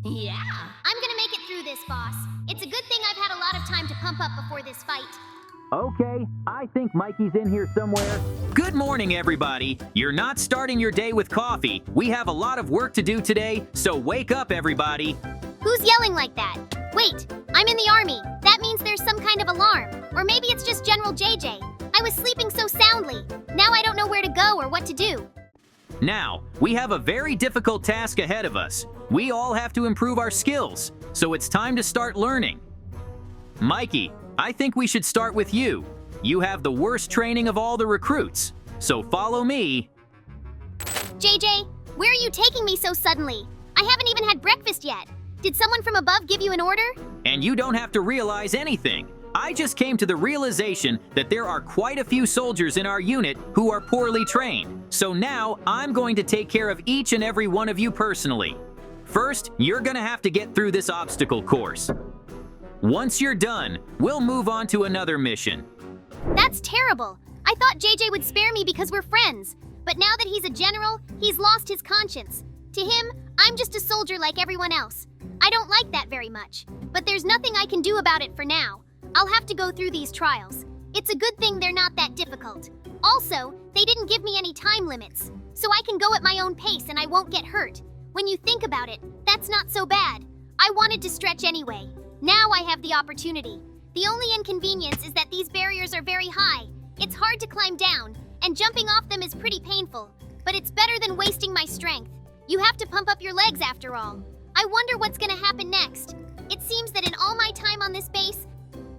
Yeah. I'm gonna make it through this, boss. It's a good thing I've had a lot of time to pump up before this fight. Okay, I think Mikey's in here somewhere. Good morning, everybody. You're not starting your day with coffee. We have a lot of work to do today, so wake up, everybody. Who's yelling like that? Wait, I'm in the army. That means there's some kind of alarm. Or maybe it's just General JJ. I was sleeping so soundly. Now I don't know where to go or what to do. Now, we have a very difficult task ahead of us. We all have to improve our skills, so it's time to start learning. Mikey, I think we should start with you. You have the worst training of all the recruits, so follow me. JJ, where are you taking me so suddenly? I haven't even had breakfast yet. Did someone from above give you an order? And you don't have to realize anything. I just came to the realization that there are quite a few soldiers in our unit who are poorly trained. So now I'm going to take care of each and every one of you personally. First, you're gonna have to get through this obstacle course. Once you're done, we'll move on to another mission. That's terrible. I thought JJ would spare me because we're friends. But now that he's a general, he's lost his conscience. To him, I'm just a soldier like everyone else. I don't like that very much. But there's nothing I can do about it for now. I'll have to go through these trials. It's a good thing they're not that difficult. Also, they didn't give me any time limits, so I can go at my own pace and I won't get hurt. When you think about it, that's not so bad. I wanted to stretch anyway. Now I have the opportunity. The only inconvenience is that these barriers are very high. It's hard to climb down, and jumping off them is pretty painful. But it's better than wasting my strength. You have to pump up your legs after all. I wonder what's gonna happen next. It seems that in all my time on this base,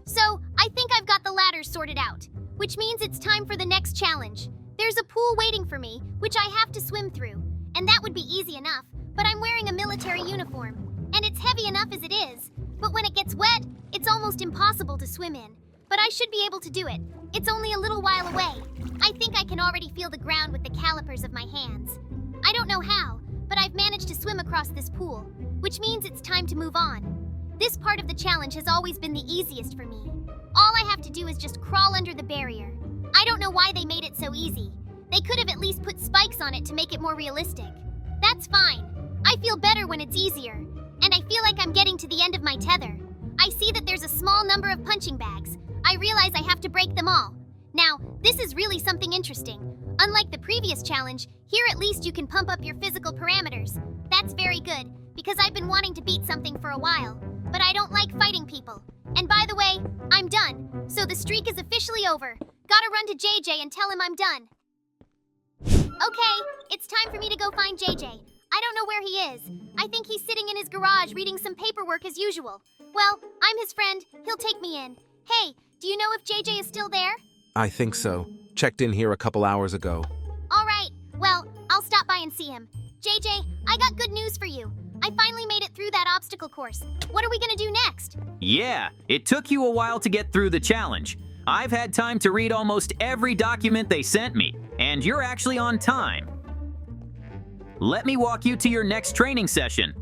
so I think I've got the ladders sorted out, which means it's time for the next challenge. There's a pool waiting for me, which I have to swim through, and that would be easy enough, but I'm wearing a military uniform, and it's heavy enough as it is, but when it gets wet, it's almost impossible to swim in. But I should be able to do it. It's only a little while away. I think I can already feel the ground with the calipers of my hands. I don't know how, but I've managed to swim across this pool, which means it's time to move on. This part of the challenge has always been the easiest for me. All I have to do is just crawl under the barrier. I don't know why they made it so easy. They could have at least put spikes on it to make it more realistic. That's fine. I feel better when it's easier, and I feel like I'm getting to the end of my tether. I see that there's a small number of punching bags. I realize I have to break them all. Now, this is really something interesting. Unlike the previous challenge, here at least you can pump up your physical parameters. That's very good, because I've been wanting to beat something for a while. But I don't like fighting people. And by the way, I'm done. So the streak is officially over. Gotta run to JJ and tell him I'm done. Okay, it's time for me to go find JJ. I don't know where he is. I think he's sitting in his garage reading some paperwork as usual. Well, I'm his friend. He'll take me in. Hey, do you know if JJ is still there? I think so. Checked in here a couple hours ago. All right. Well, I'll stop by and see him. JJ, I got good news for you. I finally made it through that obstacle course. What are we gonna do next? Yeah, it took you a while to get through the challenge. I've had time to read almost every document they sent me, and you're actually on time. Let me walk you to your next training session.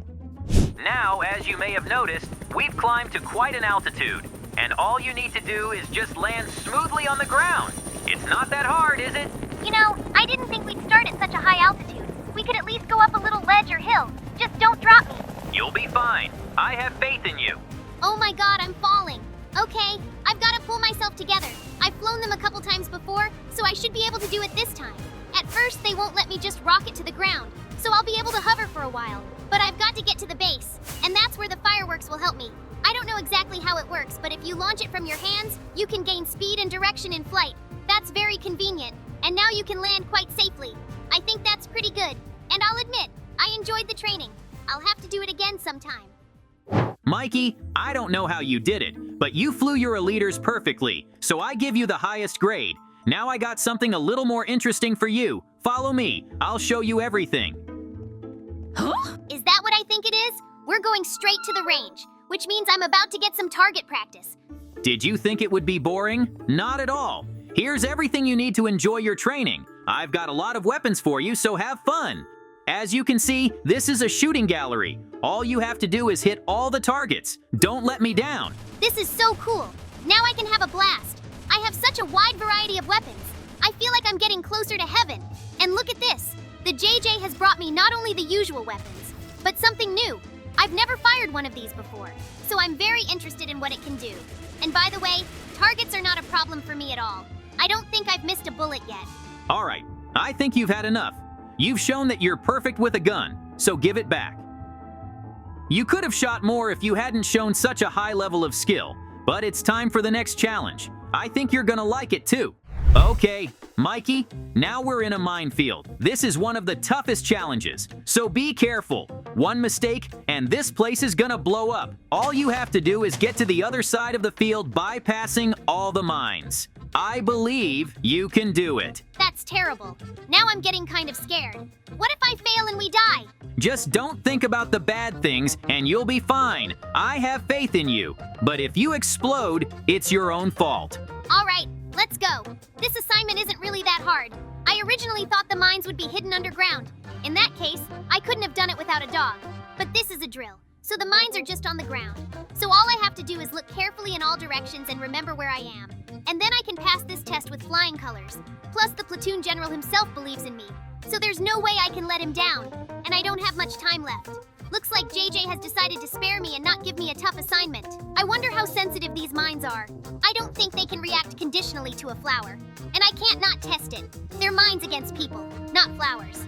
Now, as you may have noticed, we've climbed to quite an altitude, and all you need to do is just land smoothly on the ground. It's not that hard, is it? You know, I didn't think we'd start at such a high altitude. We could at least go up a little ledge or hill. Just don't drop me. You'll be fine. I have faith in you. Oh my god, I'm falling. Okay, I've got to pull myself together. I've flown them a couple times before, so I should be able to do it this time. At first, they won't let me just rocket to the ground, so I'll be able to hover for a while. But I've got to get to the base, and that's where the fireworks will help me. I don't know exactly how it works, but if you launch it from your hands, you can gain speed and direction in flight. That's very convenient, and now you can land quite safely. I think that's pretty good, and I'll admit, I enjoyed the training. I'll have to do it again sometime. Mikey, I don't know how you did it, but you flew your eliters perfectly, so I give you the highest grade. Now I got something a little more interesting for you. Follow me. I'll show you everything. Huh? Is that what I think it is? We're going straight to the range, which means I'm about to get some target practice. Did you think it would be boring? Not at all. Here's everything you need to enjoy your training. I've got a lot of weapons for you, so have fun. As you can see, this is a shooting gallery. All you have to do is hit all the targets. Don't let me down. This is so cool. Now I can have a blast. I have such a wide variety of weapons. I feel like I'm getting closer to heaven. And look at this. The JJ has brought me not only the usual weapons, but something new. I've never fired one of these before, so I'm very interested in what it can do. And by the way, targets are not a problem for me at all. I don't think I've missed a bullet yet. All right, I think you've had enough. You've shown that you're perfect with a gun, so give it back. You could have shot more if you hadn't shown such a high level of skill, but it's time for the next challenge. I think you're gonna like it too. Okay, Mikey, now we're in a minefield. This is one of the toughest challenges, so be careful. One mistake, and this place is gonna blow up. All you have to do is get to the other side of the field bypassing all the mines. I believe you can do it. That's terrible. Now I'm getting kind of scared. What if I fail and we die? Just don't think about the bad things and you'll be fine. I have faith in you. But if you explode, it's your own fault. All right, let's go. This assignment isn't really that hard. I originally thought the mines would be hidden underground. In that case, I couldn't have done it without a dog. But this is a drill, so the mines are just on the ground. So all I have to do is look carefully in all directions and remember where I am. And then I can pass this test with flying colors. Plus, the platoon general himself believes in me. So there's no way I can let him down. And I don't have much time left. Looks like JJ has decided to spare me and not give me a tough assignment. I wonder how sensitive these mines are. I don't think they can react conditionally to a flower. And I can't not test it. They're mines against people, not flowers.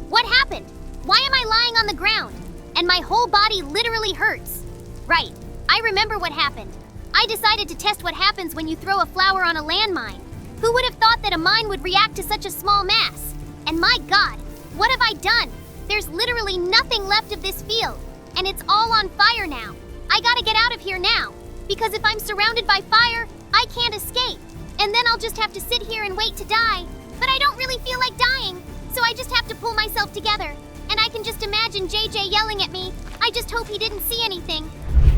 What happened? Why am I lying on the ground? And my whole body literally hurts. Right, I remember what happened. I decided to test what happens when you throw a flower on a landmine. Who would have thought that a mine would react to such a small mass? And my God, what have I done? There's literally nothing left of this field, and it's all on fire now. I gotta get out of here now, because if I'm surrounded by fire, I can't escape. And then I'll just have to sit here and wait to die. But I don't really feel like dying, so I just have to pull myself together. And I can just imagine JJ yelling at me. I just hope he didn't see anything.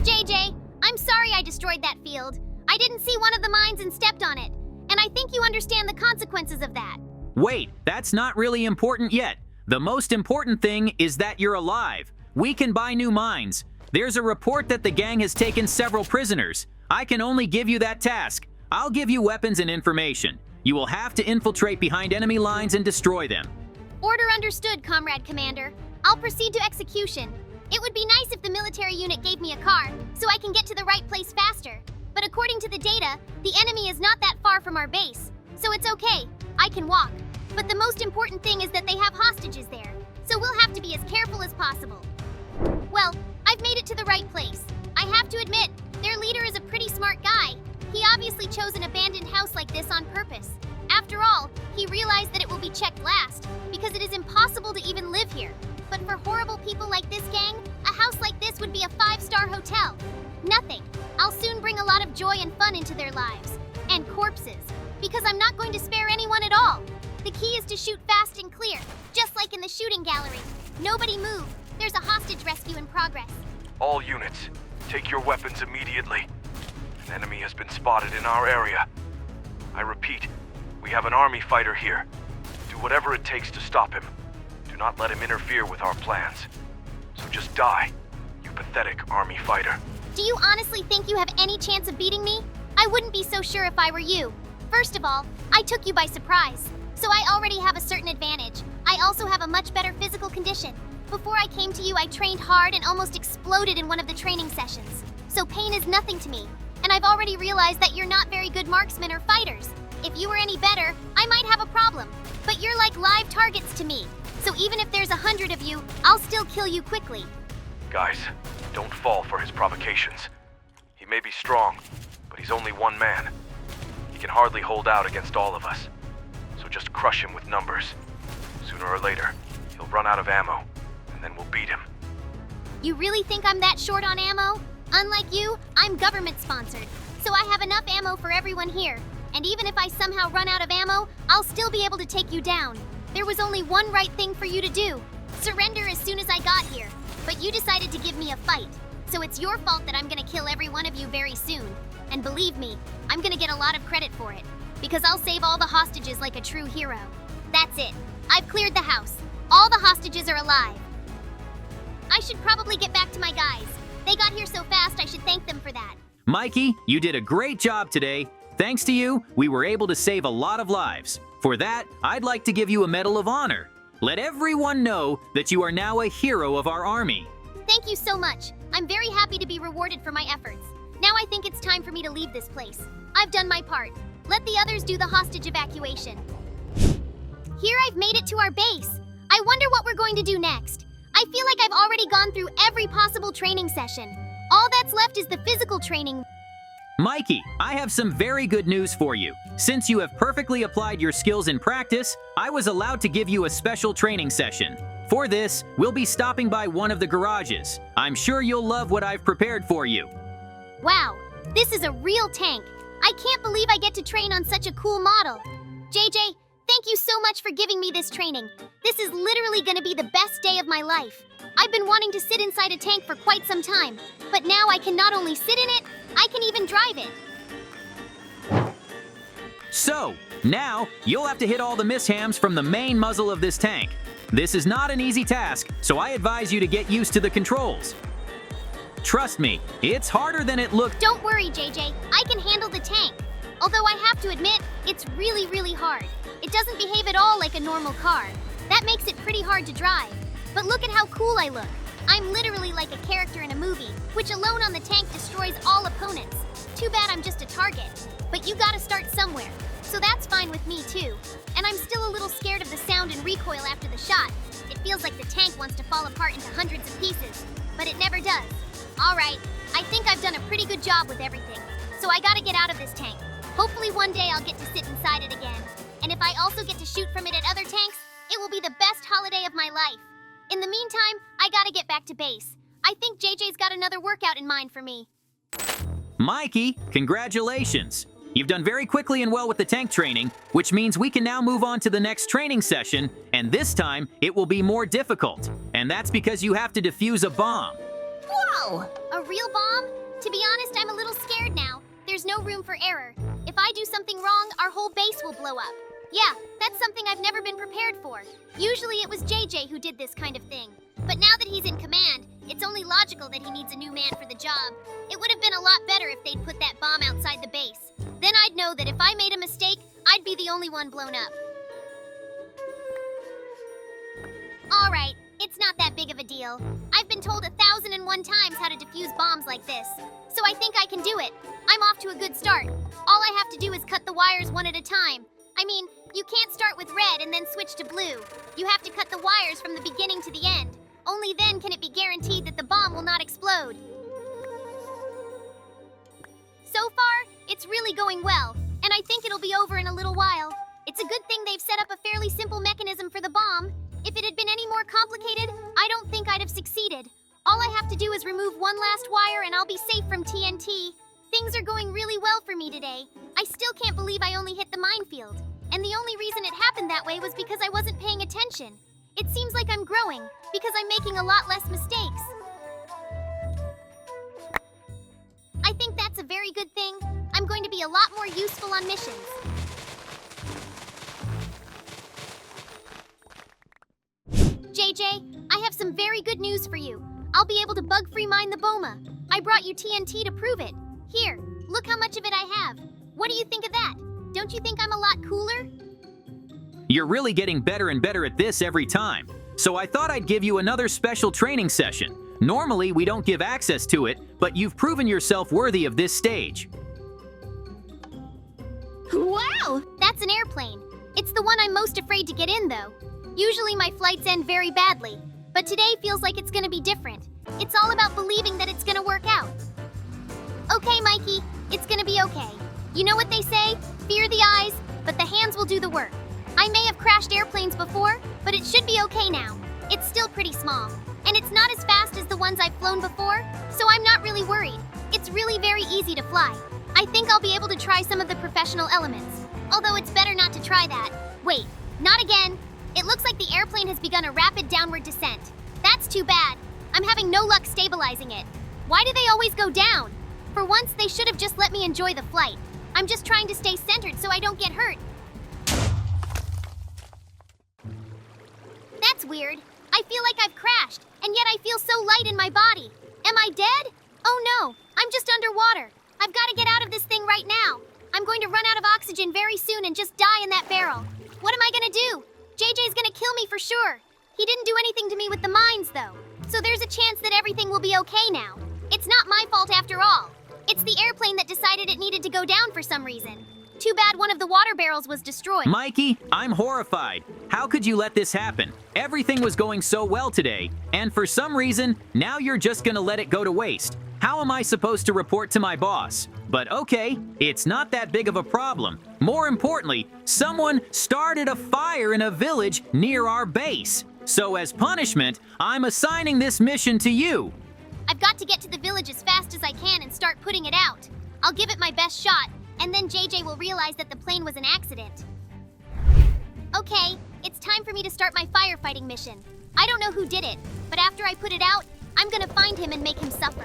JJ, I'm sorry I destroyed that field. I didn't see one of the mines and stepped on it. And I think you understand the consequences of that. Wait, that's not really important yet. The most important thing is that you're alive. We can buy new mines. There's a report that the gang has taken several prisoners. I can only give you that task. I'll give you weapons and information. You will have to infiltrate behind enemy lines and destroy them. Order understood, Comrade Commander. I'll proceed to execution. It would be nice if the military unit gave me a car, so I can get to the right place faster. But according to the data, the enemy is not that far from our base, so it's okay. I can walk. But the most important thing is that they have hostages there, so we'll have to be as careful as possible. Well, I've made it to the right place. I have to admit, their leader is a pretty smart guy. He obviously chose an abandoned house like this on purpose. After all, he realized that it will be checked last, because it is impossible to even live here. But for horrible people like this gang, a house like this would be a 5-star hotel. Nothing. I'll soon bring a lot of joy and fun into their lives. And corpses. Because I'm not going to spare anyone at all. The key is to shoot fast and clear, just like in the shooting gallery. Nobody move. There's a hostage rescue in progress. All units, take your weapons immediately. An enemy has been spotted in our area. I repeat, we have an army fighter here. Do whatever it takes to stop him. Do not let him interfere with our plans. So just die, you pathetic army fighter. Do you honestly think you have any chance of beating me? I wouldn't be so sure if I were you. First of all, I took you by surprise, so I already have a certain advantage. I also have a much better physical condition. Before I came to you, I trained hard and almost exploded in one of the training sessions. So pain is nothing to me, and I've already realized that you're not very good marksmen or fighters. If you were any better, I might have a problem. But you're like live targets to me, so even if there's 100 of you, I'll still kill you quickly. Guys, don't fall for his provocations. He may be strong, but he's only one man. He can hardly hold out against all of us. So just crush him with numbers. Sooner or later, he'll run out of ammo, and then we'll beat him. You really think I'm that short on ammo? Unlike you, I'm government-sponsored, so I have enough ammo for everyone here. And even if I somehow run out of ammo, I'll still be able to take you down. There was only one right thing for you to do. Surrender as soon as I got here. But you decided to give me a fight. So it's your fault that I'm gonna kill every one of you very soon. And believe me, I'm gonna get a lot of credit for it. Because I'll save all the hostages like a true hero. That's it. I've cleared the house. All the hostages are alive. I should probably get back to my guys. They got here so fast, I should thank them for that. Mikey, you did a great job today. Thanks to you, we were able to save a lot of lives. For that, I'd like to give you a Medal of Honor. Let everyone know that you are now a hero of our army. Thank you so much. I'm very happy to be rewarded for my efforts. Now I think it's time for me to leave this place. I've done my part. Let the others do the hostage evacuation. Here I've made it to our base. I wonder what we're going to do next. I feel like I've already gone through every possible training session. All that's left is the physical training. Mikey, I have some very good news for you. Since you have perfectly applied your skills in practice, I was allowed to give you a special training session. For this, we'll be stopping by one of the garages. I'm sure you'll love what I've prepared for you. Wow, this is a real tank. I can't believe I get to train on such a cool model. JJ, thank you so much for giving me this training. This is literally going to be the best day of my life. I've been wanting to sit inside a tank for quite some time, but now I can not only sit in it, I can even drive it. So, now you'll have to hit all the mishams from the main muzzle of this tank. This is not an easy task, so I advise you to get used to the controls. Trust me, it's harder than it looks. Don't worry, JJ. I can handle the tank. Although I have to admit, it's really, really hard. It doesn't behave at all like a normal car. That makes it pretty hard to drive. But look at how cool I look. I'm literally like a character in a movie, which alone on the tank destroys all opponents. Too bad I'm just a target. But you gotta start somewhere, so that's fine with me too. And I'm still a little scared of the sound and recoil after the shot. It feels like the tank wants to fall apart into hundreds of pieces, but it never does. Alright, I think I've done a pretty good job with everything, so I gotta get out of this tank. Hopefully one day I'll get to sit inside it again. And if I also get to shoot from it at other tanks, it will be the best holiday of my life. In the meantime, I gotta get back to base. I think JJ's got another workout in mind for me. Mikey, congratulations! You've done very quickly and well with the tank training, which means we can now move on to the next training session, and this time it will be more difficult. And that's because you have to defuse a bomb. Whoa! A real bomb? To be honest, I'm a little scared now. There's no room for error. If I do something wrong, our whole base will blow up. Yeah, that's something I've never been prepared for. Usually it was JJ who did this kind of thing. But now that he's in command, it's only logical that he needs a new man for the job. It would have been a lot better if they'd put that bomb outside the base. Then I'd know that if I made a mistake, I'd be the only one blown up. Alright, it's not that big of a deal. I've been told 1,001 times how to defuse bombs like this, so I think I can do it. I'm off to a good start. All I have to do is cut the wires one at a time. I mean, you can't start with red and then switch to blue. You have to cut the wires from the beginning to the end. Only then can it be guaranteed that the bomb will not explode. So far, it's really going well, and I think it'll be over in a little while. It's a good thing they've set up a fairly simple mechanism for the bomb. If it had been any more complicated, I don't think I'd have succeeded. All I have to do is remove one last wire and I'll be safe from TNT. Things are going really well for me today. I still can't believe I only hit the minefield. And the only reason it happened that way was because I wasn't paying attention. It seems like I'm growing, because I'm making a lot less mistakes. I think that's a very good thing. I'm going to be a lot more useful on missions. JJ, I have some very good news for you. I'll be able to bug-free mine the Boma. I brought you TNT to prove it. Here, look how much of it I have. What do you think of that? Don't you think I'm a lot cooler? You're really getting better and better at this every time. So I thought I'd give you another special training session. Normally, we don't give access to it, but you've proven yourself worthy of this stage. Wow! That's an airplane. It's the one I'm most afraid to get in, though. Usually my flights end very badly, but today feels like it's gonna be different. It's all about believing that it's gonna work out. Okay, Mikey, it's gonna be okay. You know what they say? Fear the eyes, but the hands will do the work. I may have crashed airplanes before, but it should be okay now. It's still pretty small, and it's not as fast as the ones I've flown before, so I'm not really worried. It's really very easy to fly. I think I'll be able to try some of the professional elements, although it's better not to try that. Wait, not again. It looks like the airplane has begun a rapid downward descent. That's too bad. I'm having no luck stabilizing it. Why do they always go down? For once, they should have just let me enjoy the flight. I'm just trying to stay centered so I don't get hurt. That's weird. I feel like I've crashed, and yet I feel so light in my body. Am I dead? Oh no, I'm just underwater. I've got to get out of this thing right now. I'm going to run out of oxygen very soon and just die in that barrel. What am I gonna do? JJ's gonna kill me for sure. He didn't do anything to me with the mines, though. So there's a chance that everything will be okay now. It's not my fault after all. It's the airplane that decided it needed to go down for some reason. Too bad one of the water barrels was destroyed. Mikey, I'm horrified. How could you let this happen? Everything was going so well today, and for some reason, now you're just gonna let it go to waste. How am I supposed to report to my boss? But okay, it's not that big of a problem. More importantly, someone started a fire in a village near our base. So as punishment, I'm assigning this mission to you. I've got to get to the village as fast as I can and start putting it out. I'll give it my best shot, and then JJ will realize that the plane was an accident. Okay, it's time for me to start my firefighting mission. I don't know who did it, but after I put it out, I'm gonna find him and make him suffer.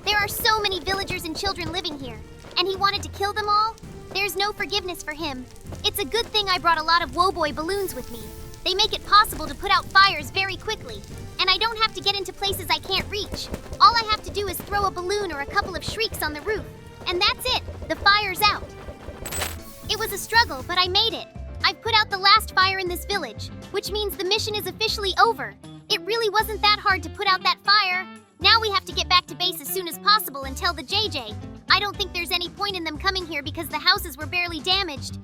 There are so many villagers and children living here, and he wanted to kill them all? There's no forgiveness for him. It's a good thing I brought a lot of Woboy balloons with me. They make it possible to put out fires very quickly, and I don't have to get into places I can't reach. All I have to do is throw a balloon or a couple of shrieks on the roof, and that's it. The fire's out. It was a struggle, but I made it. I've put out the last fire in this village, which means the mission is officially over. It really wasn't that hard to put out that fire. Now we have to get back to base as soon as possible and tell the JJ. I don't think there's any point in them coming here because the houses were barely damaged.